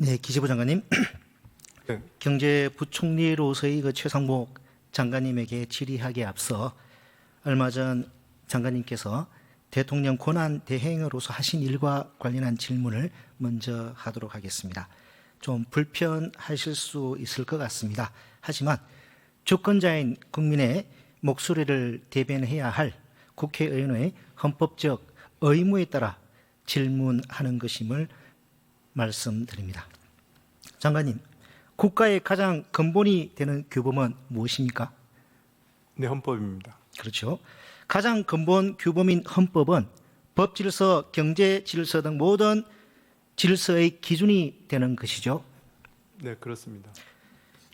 네, 기재부 장관님. 네. 경제부총리로서의 최상목 장관님에게 질의하기에 앞서 얼마 전 장관님께서 대통령 권한 대행으로서 하신 일과 관련한 질문을 먼저 하도록 하겠습니다. 좀 불편하실 수 있을 것 같습니다. 하지만 주권자인 국민의 목소리를 대변해야 할 국회의원의 헌법적 의무에 따라 질문하는 것임을 말씀드립니다. 장관님, 국가의 가장 근본이 되는 규범은 무엇입니까? 네, 헌법입니다. 그렇죠. 가장 근본 규범인 헌법은 법질서, 경제질서 등 모든 질서의 기준이 되는 것이죠. 네, 그렇습니다.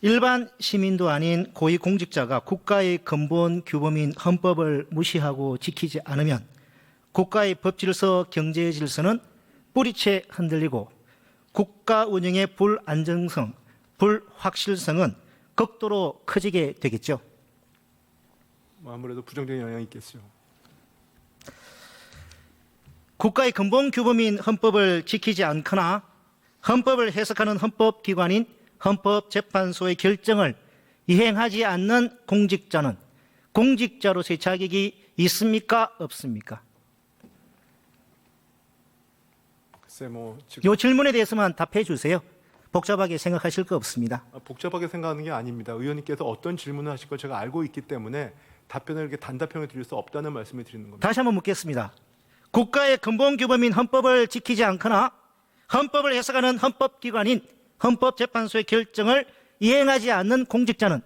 일반 시민도 아닌 고위공직자가 국가의 근본 규범인 헌법을 무시하고 지키지 않으면 국가의 법질서, 경제질서는 뿌리채 흔들리고 국가 운영의 불안정성, 불확실성은 극도로 커지게 되겠죠. 아무래도 부정적인 영향이 있겠죠. 국가의 근본 규범인 헌법을 지키지 않거나 헌법을 해석하는 헌법기관인 헌법재판소의 결정을 이행하지 않는 공직자는 공직자로서의 자격이 있습니까? 없습니까? 글쎄 지금 이 질문에 대해서만 답해 주세요. 복잡하게 생각하실 거 없습니다. 복잡하게 생각하는 게 아닙니다. 의원님께서 어떤 질문을 하실 걸 제가 알고 있기 때문에 답변을 이렇게 단답형을 드릴 수 없다는 말씀을 드리는 겁니다. 다시 한번 묻겠습니다. 국가의 근본 규범인 헌법을 지키지 않거나 헌법을 해석하는 헌법기관인 헌법재판소의 결정을 이행하지 않는 공직자는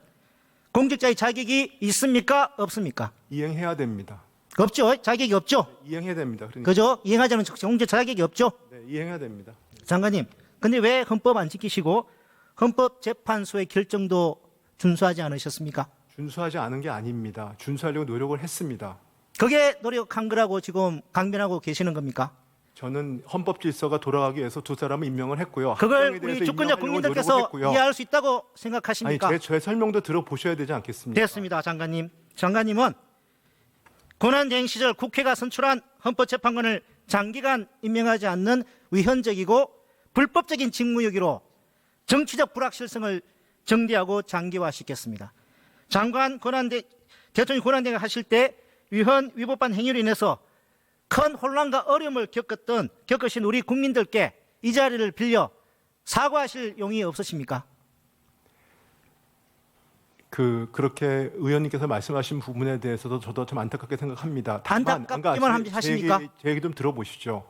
공직자의 자격이 있습니까? 없습니까? 이행해야 됩니다. 없죠. 자격이 없죠. 이행해야 됩니다. 그러니까 그죠? 이행하지 않는 공직자 자격이 없죠. 네, 이행해야 됩니다. 장관님, 근데 왜 헌법 안 지키시고 헌법재판소의 결정도 준수하지 않으셨습니까? 준수하지 않은 게 아닙니다. 준수하려고 노력을 했습니다. 그게 노력한 거라고 지금 강변하고 계시는 겁니까? 저는 헌법 질서가 돌아가기 위해서 두 사람을 임명을 했고요. 그걸 합병에 대해서 우리 주권자 임명하려고 국민들께서 노력을 이해할 수 있다고 아니, 생각하십니까? 제 설명도 들어보셔야 되지 않겠습니까? 됐습니다, 장관님. 장관님은 권한대행 시절 국회가 선출한 헌법재판관을 장기간 임명하지 않는 위헌적이고 불법적인 직무유기로 정치적 불확실성을 정대하고 장기화시켰습니다. 대통령 권한대행을 하실 때 위헌 위법한 행위로 인해서 큰 혼란과 어려움을 겪으신 우리 국민들께 이 자리를 빌려 사과하실 용의 없으십니까? 그렇게 의원님께서 말씀하신 부분에 대해서도 저도 좀 안타깝게 생각합니다. 다만, 안타깝기만 하십니까? 제 얘기 좀 들어보시죠.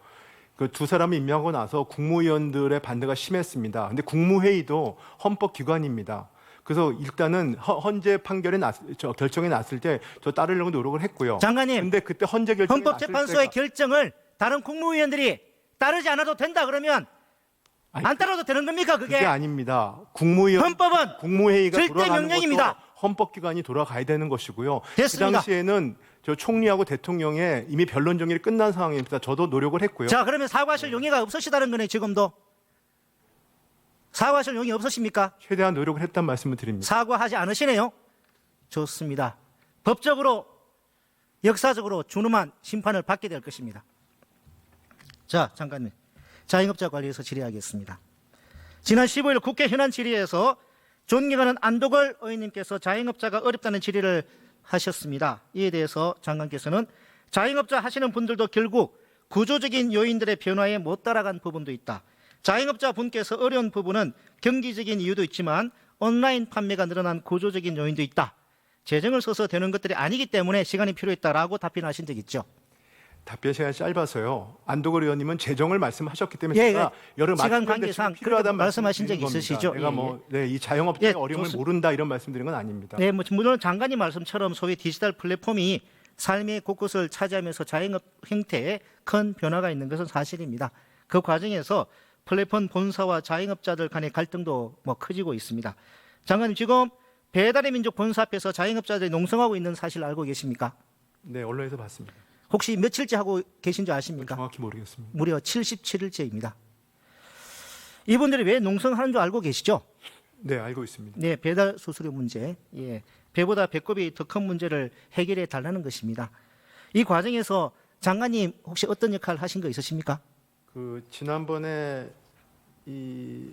그 두 사람이 임명하고 나서 국무위원들의 반대가 심했습니다. 근데 국무회의도 헌법기관입니다. 그래서 일단은 헌재 판결이 결정이 났을 때 저 따르려고 노력을 했고요. 장관님, 근데 그때 헌재 결정이 헌법재판소의 났을 때가 결정을 다른 국무위원들이 따르지 않아도 된다 그러면 아니, 안 따라도 되는 겁니까? 그게 그게 아닙니다. 헌법은 국무회의가 절대 돌아가는 명령입니다. 것도 헌법기관이 돌아가야 되는 것이고요. 됐습니다. 그 당시에는 저 총리하고 대통령의 이미 변론 정의를 끝난 상황입니다. 저도 노력을 했고요. 자, 그러면 사과하실 용의가 없으시다는 거네. 지금도 사과하실 용의 없으십니까? 최대한 노력을 했다는 말씀을 드립니다. 사과하지 않으시네요. 좋습니다. 법적으로 역사적으로 준엄한 심판을 받게 될 것입니다. 자, 장관님, 자영업자 관리에서 질의하겠습니다. 지난 15일 국회 현안 질의에서 존경하는 안도걸 의원님께서 자영업자가 어렵다는 질의를 하셨습니다. 이에 대해서 장관께서는 자영업자 하시는 분들도 결국 구조적인 요인들의 변화에 못 따라간 부분도 있다. 자영업자 분께서 어려운 부분은 경기적인 이유도 있지만 온라인 판매가 늘어난 구조적인 요인도 있다. 재정을 써서 되는 것들이 아니기 때문에 시간이 필요했다라고 답변하신 적 있죠. 답변 시간이 짧아서요. 안도걸 의원님은 재정을 말씀하셨기 때문에 예, 제가 여러 시간 맞춤형 관계상 대책이 필요하다는 말씀하신 적이 말씀을 드리는 있으시죠? 겁니다. 내가 예, 이 자영업자의 예, 어려움을 좋습니다. 모른다 이런 말씀드린 건 아닙니다. 네, 물론 장관님 말씀처럼 소위 디지털 플랫폼이 삶의 곳곳을 차지하면서 자영업 행태에 큰 변화가 있는 것은 사실입니다. 그 과정에서 플랫폼 본사와 자영업자들 간의 갈등도 커지고 있습니다. 장관님, 지금 배달의 민족 본사 앞에서 자영업자들이 농성하고 있는 사실 알고 계십니까? 네, 언론에서 봤습니다. 혹시 며칠째 하고 계신 줄 아십니까? 정확히 모르겠습니다. 무려 77일째입니다. 이분들이 왜 농성하는 줄 알고 계시죠? 네, 알고 있습니다. 네, 배달 수수료 문제, 배보다 배꼽이 더 큰 문제를 해결해 달라는 것입니다. 이 과정에서 장관님 혹시 어떤 역할 하신 거 있으십니까? 지난번에 이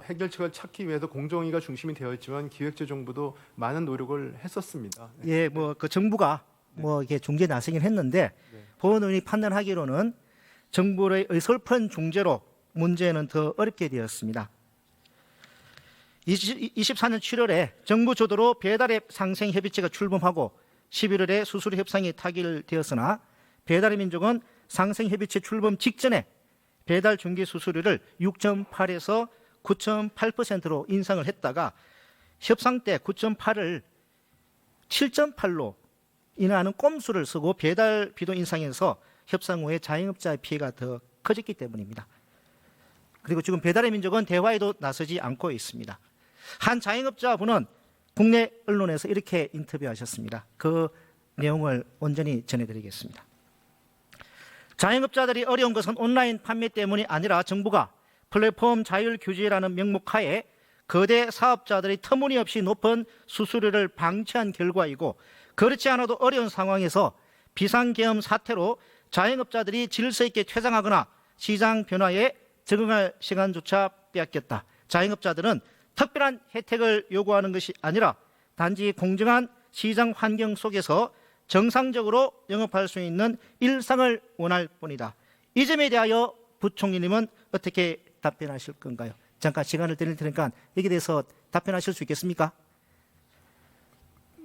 해결책을 찾기 위해서 공정위가 중심이 되어 있지만 기획재정부도 많은 노력을 했었습니다. 네. 예, 뭐 그 정부가 뭐 이게 중재 나서긴 했는데 네. 법원이 판단하기로는 정부의 의설픈 중재로 문제는 더 어렵게 되었습니다. 24년 7월에 정부 주도로 배달앱 상생 협의체가 출범하고 11월에 수수료 협상이 타결되었으나 배달의 민족은 상생 협의체 출범 직전에 배달 중개 수수료를 6.8에서 9.8%로 인상을 했다가 협상 때 9.8을 7.8로 인하하는 꼼수를 쓰고 배달비도 인상해서 협상 후에 자영업자의 피해가 더 커졌기 때문입니다. 그리고 지금 배달의 민족은 대화에도 나서지 않고 있습니다. 한 자영업자분은 국내 언론에서 이렇게 인터뷰하셨습니다. 그 내용을 온전히 전해드리겠습니다. 자영업자들이 어려운 것은 온라인 판매 때문이 아니라 정부가 플랫폼 자율 규제라는 명목하에 거대 사업자들이 터무니없이 높은 수수료를 방치한 결과이고 그렇지 않아도 어려운 상황에서 비상계엄 사태로 자영업자들이 질서 있게 퇴장하거나 시장 변화에 적응할 시간조차 빼앗겼다. 자영업자들은 특별한 혜택을 요구하는 것이 아니라 단지 공정한 시장 환경 속에서 정상적으로 영업할 수 있는 일상을 원할 뿐이다. 이 점에 대하여 부총리님은 어떻게 답변하실 건가요? 잠깐 시간을 드릴 테니까 여기에 대해서 답변하실 수 있겠습니까?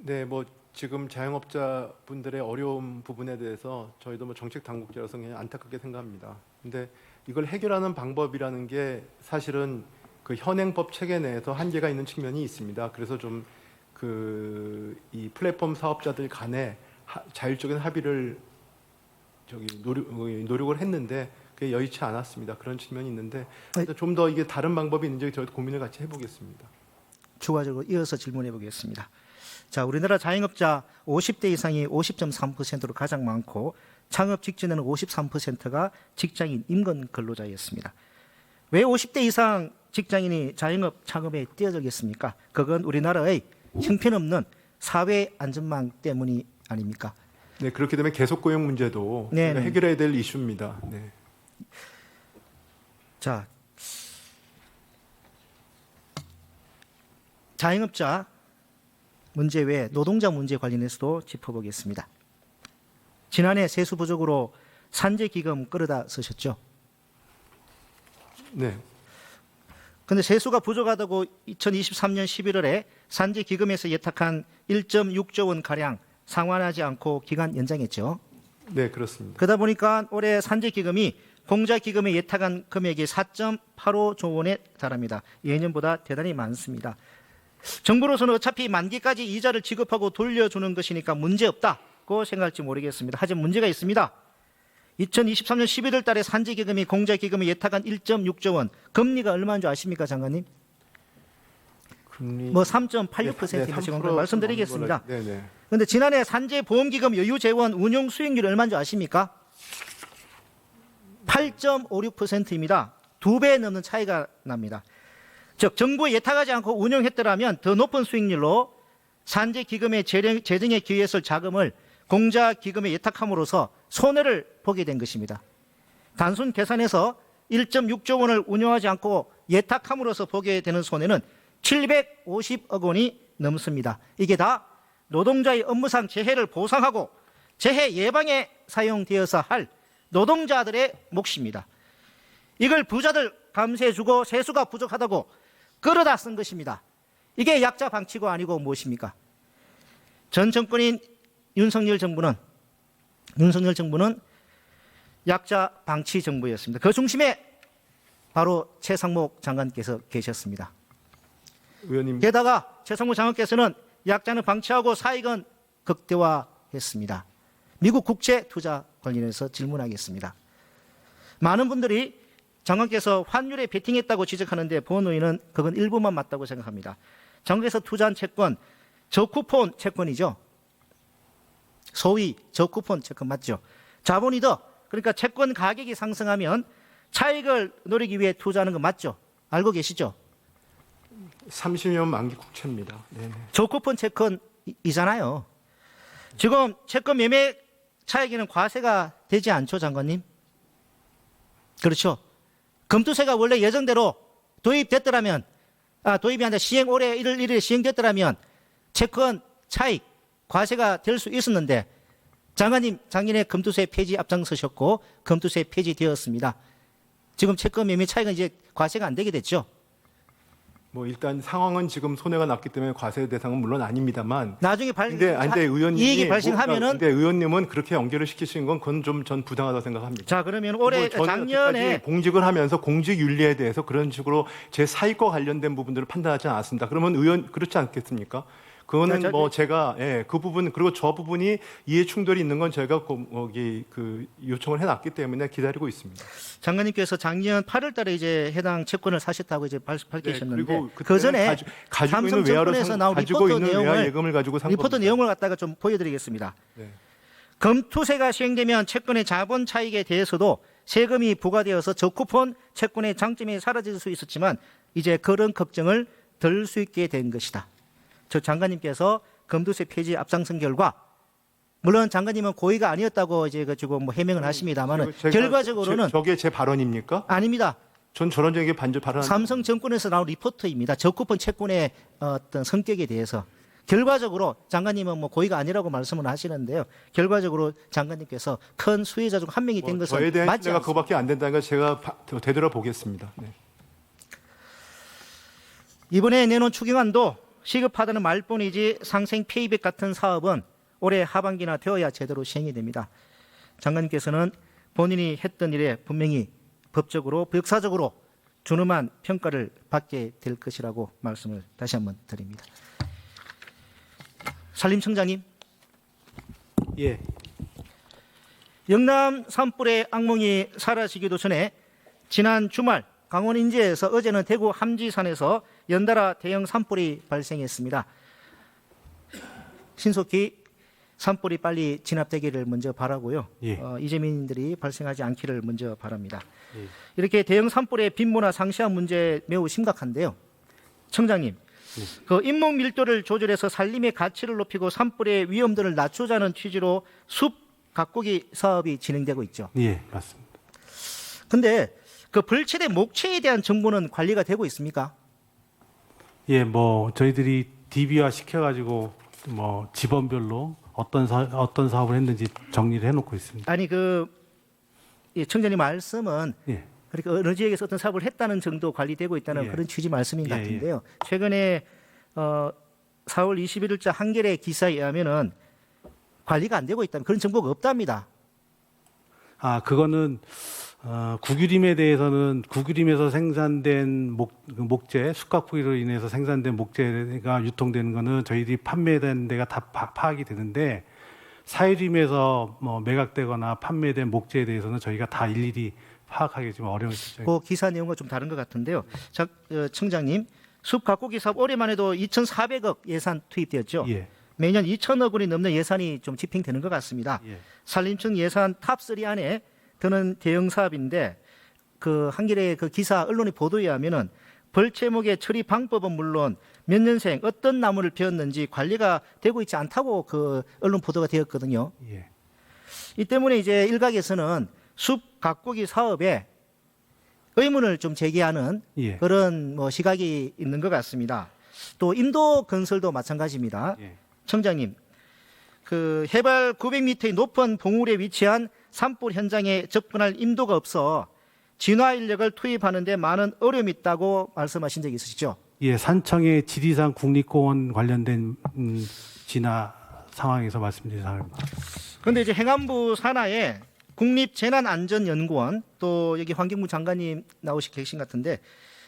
네, 뭐 지금 자영업자분들의 어려운 부분에 대해서 저희도 뭐 정책 당국자로서 그냥 안타깝게 생각합니다. 근데 이걸 해결하는 방법이라는 게 사실은 그 현행법 체계 내에서 한계가 있는 측면이 있습니다. 그래서 좀 이 플랫폼 사업자들 간에 자율적인 합의를 노력을 했는데 그게 여의치 않았습니다. 그런 측면이 있는데 좀 더 이게 다른 방법이 있는지 저희 고민을 같이 해보겠습니다. 추가적으로 이어서 질문해 보겠습니다. 자, 우리나라 자영업자 50대 이상이 50.3%로 가장 많고 창업 직전에는 53%가 직장인 임금 근로자였습니다. 왜 50대 이상 직장인이 자영업 창업에 뛰어들겠습니까? 그건 우리나라의 형편없는 사회 안전망 때문이 아닙니까? 네, 그렇게 되면 계속 고용 문제도 네, 네. 해결해야 될 이슈입니다. 네. 자, 자영업자 문제 외에 노동자 문제 관련해서도 짚어보겠습니다. 지난해 세수 부족으로 산재기금 끌어다 쓰셨죠? 네. 그런데 세수가 부족하다고 2023년 11월에 산재기금에서 예탁한 1.6조 원 가량 상환하지 않고 기간 연장했죠. 네, 그렇습니다. 그러다 보니까 올해 산재기금이 공자기금에 예탁한 금액이 4.85조 원에 달합니다. 예년보다 대단히 많습니다. 정부로서는 어차피 만기까지 이자를 지급하고 돌려주는 것이니까 문제없다고 생각할지 모르겠습니다. 하지만 문제가 있습니다. 2023년 11월 달에 산재기금이 공자기금에 예탁한 1.6조 원, 금리가 얼마인 줄 아십니까, 장관님? 금리 뭐 3.86%인가 지금 말씀드리겠습니다. 네네. 그런데 지난해 산재보험기금 여유재원 운용 수익률이 얼마인 줄 아십니까? 8.56%입니다. 2배 넘는 차이가 납니다. 즉 정부에 예탁하지 않고 운용했더라면 더 높은 수익률로 산재기금의 재정에 기여했을 자금을 공자기금에 예탁함으로써 손해를 보게 된 것입니다. 단순 계산해서 1.6조 원을 운용하지 않고 예탁함으로써 보게 되는 손해는 750억 원이 넘습니다. 이게 다 노동자의 업무상 재해를 보상하고 재해 예방에 사용되어서 할 노동자들의 몫입니다. 이걸 부자들 감세해주고 세수가 부족하다고 끌어다 쓴 것입니다. 이게 약자 방치고 아니고 무엇입니까? 전 정권인 윤석열 정부는 약자 방치 정부였습니다. 그 중심에 바로 최상목 장관께서 계셨습니다. 의원님. 게다가 최상목 장관께서는 약자는 방치하고 사익은 극대화했습니다. 미국 국채 투자 관련해서 질문하겠습니다. 많은 분들이 장관께서 환율에 베팅했다고 지적하는데 본의원은 그건 일부만 맞다고 생각합니다. 장관께서 투자한 채권 저쿠폰 채권이죠. 소위 저쿠폰 채권 맞죠? 자본이 더 그러니까 채권 가격이 상승하면 차익을 노리기 위해 투자하는 거 맞죠? 알고 계시죠? 30년 만기 국채입니다. 네. 저쿠폰 채권이잖아요. 지금 채권 매매 차익에는 과세가 되지 않죠, 장관님? 그렇죠. 금투세가 원래 예정대로 도입됐더라면, 도입이 아니라 시행 올해 1월 1일에 시행됐더라면 채권 차익 과세가 될 수 있었는데 장관님 작년에 금투세 폐지 앞장서셨고 금투세 폐지되었습니다. 지금 채권 매매 차익은 이제 과세가 안 되게 됐죠. 뭐 일단 상황은 지금 손해가 났기 때문에 과세 대상은 물론 아닙니다만. 나중에 근데 의원님이 이익이 발생하면은 근데 의원님은 그렇게 연결을 시키신 건 그건 좀 전 부당하다고 생각합니다. 자 그러면 올해 저는 작년에 여태까지 공직을 하면서 공직 윤리에 대해서 그런 식으로 제 사익과 관련된 부분들을 판단하지 않았습니다. 그러면 의원 그렇지 않겠습니까? 그거는 뭐 제가 그 부분 그리고 저 부분이 이해 충돌이 있는 건 제가 거기 그 요청을 해놨기 때문에 기다리고 있습니다. 장관님께서 작년 8월달에 이제 해당 채권을 사셨다고 이제 밝히셨는데 그리고 그 전에 가지고 있는 외화로 삼성증권에서 나온 가지고 리포트 있는 외화 내용을 예금을 가지고 산 리포트 겁니다. 내용을 갖다가 좀 보여드리겠습니다. 네. 금투세가 시행되면 채권의 자본 차익에 대해서도 세금이 부과되어서 저쿠폰 채권의 장점이 사라질 수 있었지만 이제 그런 걱정을 덜 수 있게 된 것이다. 저 장관님께서 금투세 폐지 앞장선 결과 물론 장관님은 고의가 아니었다고 이제 가지고 뭐 해명을 하십니다만은 결과적으로는 저게 제 발언입니까? 아닙니다. 전 저런 적이 발언. 삼성증권에서 나온 리포트입니다. 저쿠폰 채권의 어떤 성격에 대해서 결과적으로 장관님은 뭐 고의가 아니라고 말씀을 하시는데요. 결과적으로 장관님께서 큰 수혜자 중 한 명이 된 것은 저에 대한 맞지 신뢰가 않습니다. 그거밖에 안 된다는 걸 제가 되돌아보겠습니다. 네. 이번에 내놓은 추경안도 시급하다는 말뿐이지 상생 페이백 같은 사업은 올해 하반기나 되어야 제대로 시행이 됩니다. 장관님께서는 본인이 했던 일에 분명히 법적으로 역사적으로 준엄한 평가를 받게 될 것이라고 말씀을 다시 한번 드립니다. 산림청장님, 예, 영남 산불의 악몽이 사라지기도 전에 지난 주말 강원 인제에서 어제는 대구 함지산에서 연달아 대형 산불이 발생했습니다. 신속히 산불이 빨리 진압되기를 먼저 바라고요. 예. 이재민들이 발생하지 않기를 먼저 바랍니다. 예. 이렇게 대형 산불의 빈모나 상시한 문제 매우 심각한데요. 청장님, 그 인목 밀도를 조절해서 산림의 가치를 높이고 산불의 위험도를 낮추자는 취지로 숲 가꾸기 사업이 진행되고 있죠. 예, 맞습니다. 근데 그 벌채된 목채에 대한 정보는 관리가 되고 있습니까? 예, 뭐 저희들이 DB화 시켜가지고 뭐 지번별로 어떤 사업을 했는지 정리를 해놓고 있습니다. 아니 청장님 말씀은 예, 그러니까 어느 지역에서 어떤 사업을 했다는 정도 관리되고 있다는 예. 그런 취지 말씀인 것 예, 같은데요. 최근에 4월 21일자 한겨레 기사에 의하면은 관리가 안 되고 있다는 그런 정보가 없답니다. 그거는 구규림에 대해서는 구규림에서 생산된 목재, 숯가꾸기로 인해서 생산된 목재가 유통되는 거는 저희들이 판매된 데가 다 파악이 되는데 사유림에서 뭐 매각되거나 판매된 목재에 대해서는 저희가 다 일일이 파악하기 좀 어려운 실정입니다. 그 기사 내용과 좀 다른 것 같은데요. 청장님, 숲 가꾸기 사업 올해만 해도 2,400억 예산 투입되었죠. 예, 매년 2천억 원이 넘는 예산이 좀 집행되는 것 같습니다. 예, 산림청 예산 탑3 안에 드는 대형 사업인데 그 한겨레 그 기사 언론의 보도에 의하면은 벌채목의 처리 방법은 물론 몇 년생 어떤 나무를 베었는지 관리가 되고 있지 않다고 그 언론 보도가 되었거든요. 예. 이 때문에 이제 일각에서는 숲 가꾸기 사업에 의문을 좀 제기하는 예. 그런 뭐 시각이 있는 것 같습니다. 또 인도 건설도 마찬가지입니다. 예. 청장님, 그 해발 900m의 높은 봉우리에 위치한 산불 현장에 접근할 인도가 없어 진화 인력을 투입하는 데 많은 어려움이 있다고 말씀하신 적이 있으시죠? 예, 산청의 지리산 국립공원 관련된 진화 상황에서 말씀드린 상황입니다. 그런데 이제 행안부 산하에 국립재난안전연구원 또 여기 환경부 장관님 나오시 계신 것 같은데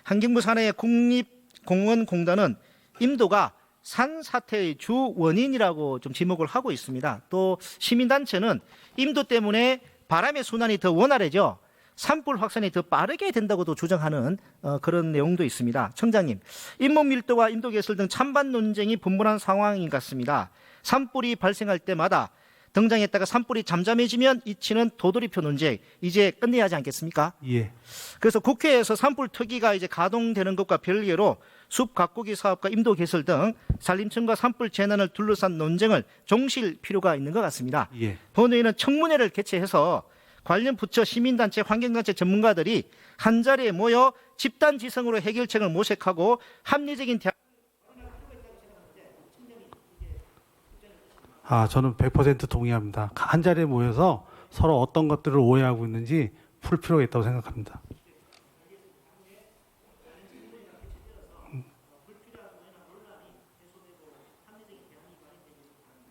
환경부 산하의 국립공원공단은 인도가 산사태의 주 원인이라고 좀 지목을 하고 있습니다. 또 시민단체는 인도 때문에 바람의 순환이 더 원활해져 산불 확산이 더 빠르게 된다고도 주장하는 그런 내용도 있습니다. 청장님, 인목 밀도와 인도 개설 등 찬반 논쟁이 분분한 상황인 것 같습니다. 산불이 발생할 때마다 등장했다가 산불이 잠잠해지면 잊히는 도돌이표 논쟁 이제 끝내야 하지 않겠습니까? 예, 그래서 국회에서 산불 특위가 이제 가동되는 것과 별개로 숲 가꾸기 사업과 인도 개설 등 산림청과 산불 재난을 둘러싼 논쟁을 종실 필요가 있는 것 같습니다. 예, 본회의는 청문회를 개최해서 관련 부처, 시민단체, 환경단체 전문가들이 한자리에 모여 집단지성으로 해결책을 모색하고 합리적인 대화. 저는 100% 동의합니다. 한 자리에 모여서 서로 어떤 것들을 오해하고 있는지 풀 필요가 있다고 생각합니다.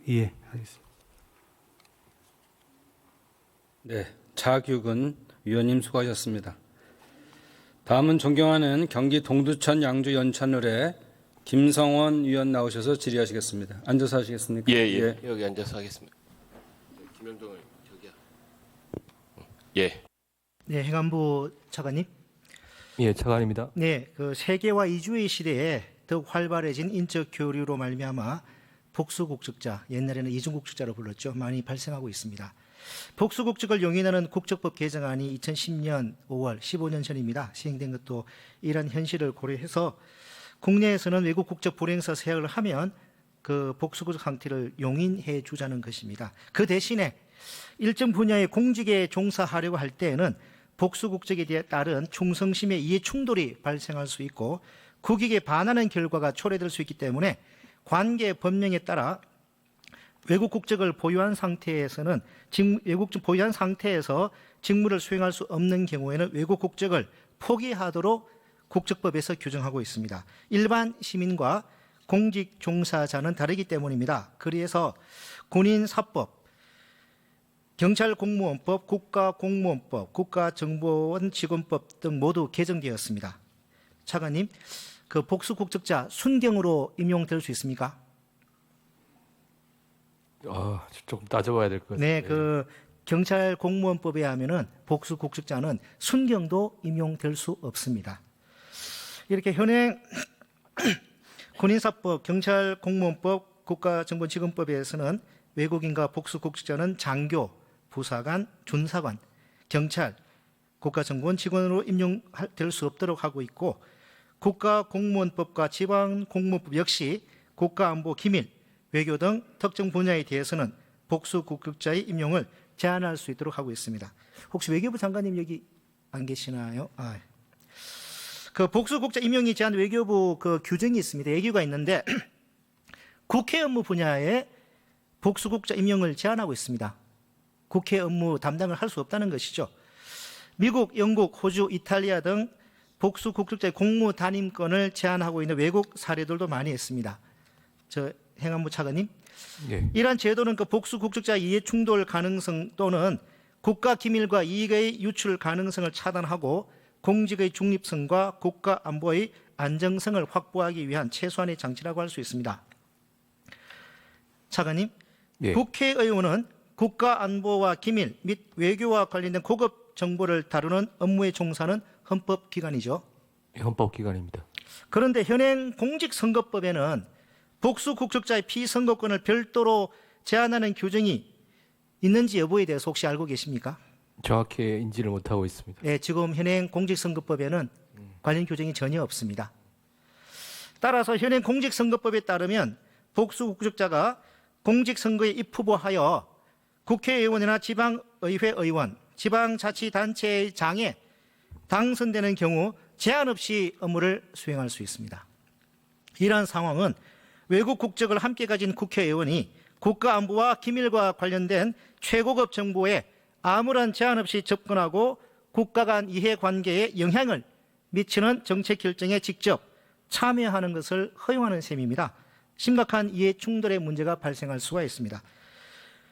예, 알겠습니다. 네, 차규근 위원님 수고하셨습니다. 다음은 존경하는 경기 동두천 양주 연찬을에 김성원 위원 나오셔서 질의하시겠습니다. 앉아서 하시겠습니까? 예. 여기 앉아서 하겠습니다. 김영동을 저기야. 예. 네, 행안부 차관님. 예, 차관입니다. 네, 그 세계화 이주의 시대에 더욱 활발해진 인적 교류로 말미암아 복수국적자, 옛날에는 이중국적자로 불렀죠, 많이 발생하고 있습니다. 복수국적을 용인하는 국적법 개정안이 2010년 5월 15년 전입니다. 시행된 것도 이런 현실을 고려해서 국내에서는 외국 국적 불행사 서약을 하면 그 복수국적 상태를 용인해 주자는 것입니다. 그 대신에 일정 분야의 공직에 종사하려고 할 때에는 복수국적에 따른 충성심의 이해 충돌이 발생할 수 있고 국익에 반하는 결과가 초래될 수 있기 때문에 관계 법령에 따라 외국 국적을 보유한 상태에서는 보유한 상태에서 직무를 수행할 수 없는 경우에는 외국 국적을 포기하도록 국적법에서 규정하고 있습니다. 일반 시민과 공직 종사자는 다르기 때문입니다. 그래서 군인사법, 경찰공무원법, 국가공무원법, 국가정보원 직원법 등 모두 개정되었습니다. 차관님, 그 복수국적자 순경으로 임용될 수 있습니까? 조금 따져봐야 될 것 같습니다. 네, 그 경찰공무원법에 하면은 복수국적자는 순경도 임용될 수 없습니다. 이렇게 현행 군인사법, 경찰공무원법, 국가정보직원법에서는 외국인과 복수국적자는 장교, 부사관, 준사관, 경찰, 국가정보원 직원으로 임용될 수 없도록 하고 있고 국가공무원법과 지방공무원법 역시 국가안보, 기밀, 외교 등 특정 분야에 대해서는 복수국적자의 임용을 제한할 수 있도록 하고 있습니다. 혹시 외교부 장관님 여기 안 계시나요? 그 복수국적자 임용이 제한 외교부 그 규정이 있습니다. 예규가 있는데 국회 업무 분야에 복수국적자 임용을 제한하고 있습니다. 국회 업무 담당을 할 수 없다는 것이죠. 미국, 영국, 호주, 이탈리아 등 복수국적자의 공무 단임권을 제한하고 있는 외국 사례들도 많이 있습니다. 저 행안부 차관님, 예. 이러한 제도는 그 복수국적자 이해 충돌 가능성 또는 국가 기밀과 이익의 유출 가능성을 차단하고 공직의 중립성과 국가 안보의 안정성을 확보하기 위한 최소한의 장치라고 할 수 있습니다. 차관님, 예. 국회의원은 국가 안보와 기밀 및 외교와 관련된 고급 정보를 다루는 업무에 종사하는 헌법기관이죠. 헌법기관입니다. 그런데 현행 공직선거법에는 복수국적자의 피선거권을 별도로 제한하는 규정이 있는지 여부에 대해서 혹시 알고 계십니까? 정확히 인지를 못하고 있습니다. 네, 지금 현행 공직선거법에는 관련 규정이 전혀 없습니다. 따라서 현행 공직선거법에 따르면 복수국적자가 공직선거에 입후보하여 국회의원이나 지방의회 의원, 지방자치단체의 장에 당선되는 경우 제한 없이 업무를 수행할 수 있습니다. 이러한 상황은 외국 국적을 함께 가진 국회의원이 국가안보와 기밀과 관련된 최고급 정보에 아무런 제한 없이 접근하고 국가 간 이해관계에 영향을 미치는 정책 결정에 직접 참여하는 것을 허용하는 셈입니다. 심각한 이해 충돌의 문제가 발생할 수가 있습니다.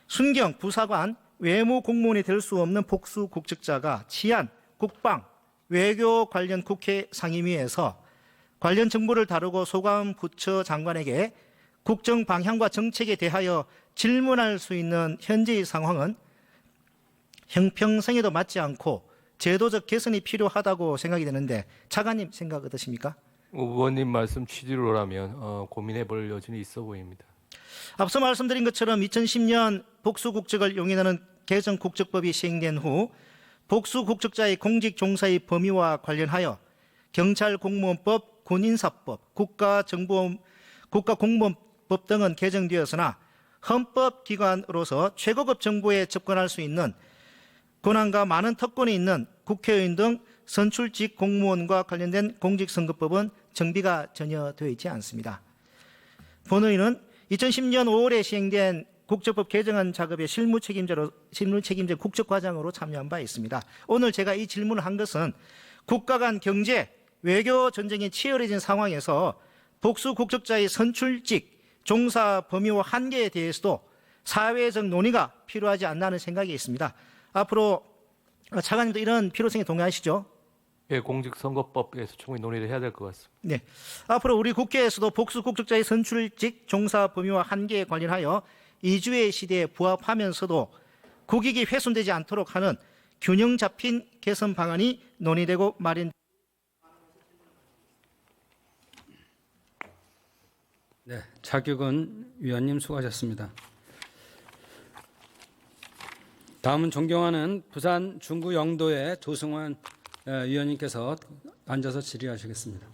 순경, 부사관, 외무 공무원이 될 수 없는 복수 국적자가 치안, 국방, 외교 관련 국회 상임위에서 관련 정보를 다루고 소관 부처 장관에게 국정 방향과 정책에 대하여 질문할 수 있는 현재의 상황은 형평성에도 맞지 않고 제도적 개선이 필요하다고 생각이 되는데 차관님 생각 어떠십니까? 의원님 말씀 취지로라면 고민해 볼 여지는 있어 보입니다. 앞서 말씀드린 것처럼 2010년 복수국적을 용인하는 개정 국적법이 시행된 후 복수국적자의 공직 종사의 범위와 관련하여 경찰공무원법, 군인사법, 국가공무원법 등은 개정되었으나 헌법기관으로서 최고급 정보에 접근할 수 있는 권한과 많은 특권이 있는 국회의원 등 선출직 공무원과 관련된 공직선거법은 정비가 전혀 되어 있지 않습니다. 본의원은 2010년 5월에 시행된 국정법 개정안 작업의 실무 책임자 국정과장으로 참여한 바 있습니다. 오늘 제가 이 질문을 한 것은 국가 간 경제, 외교 전쟁이 치열해진 상황에서 복수 국적자의 선출직, 종사 범위와 한계에 대해서도 사회적 논의가 필요하지 않나 하는 생각이 있습니다. 앞으로 차관님도 이런 필요성에 동의하시죠? 예, 공직선거법에서 충분히 논의를 해야 될 것 같습니다. 네. 앞으로 우리 국회에서도 복수 국적자의 선출직, 종사 범위와 한계에 관련하여 이주의 시대에 부합하면서도 국익이 훼손되지 않도록 하는 균형 잡힌 개선 방안이 논의되고 마련. 네, 차규근 위원님 수고하셨습니다. 다음은 존경하는 부산 중구 영도의 조승환 위원님께서 앉아서 질의하시겠습니다.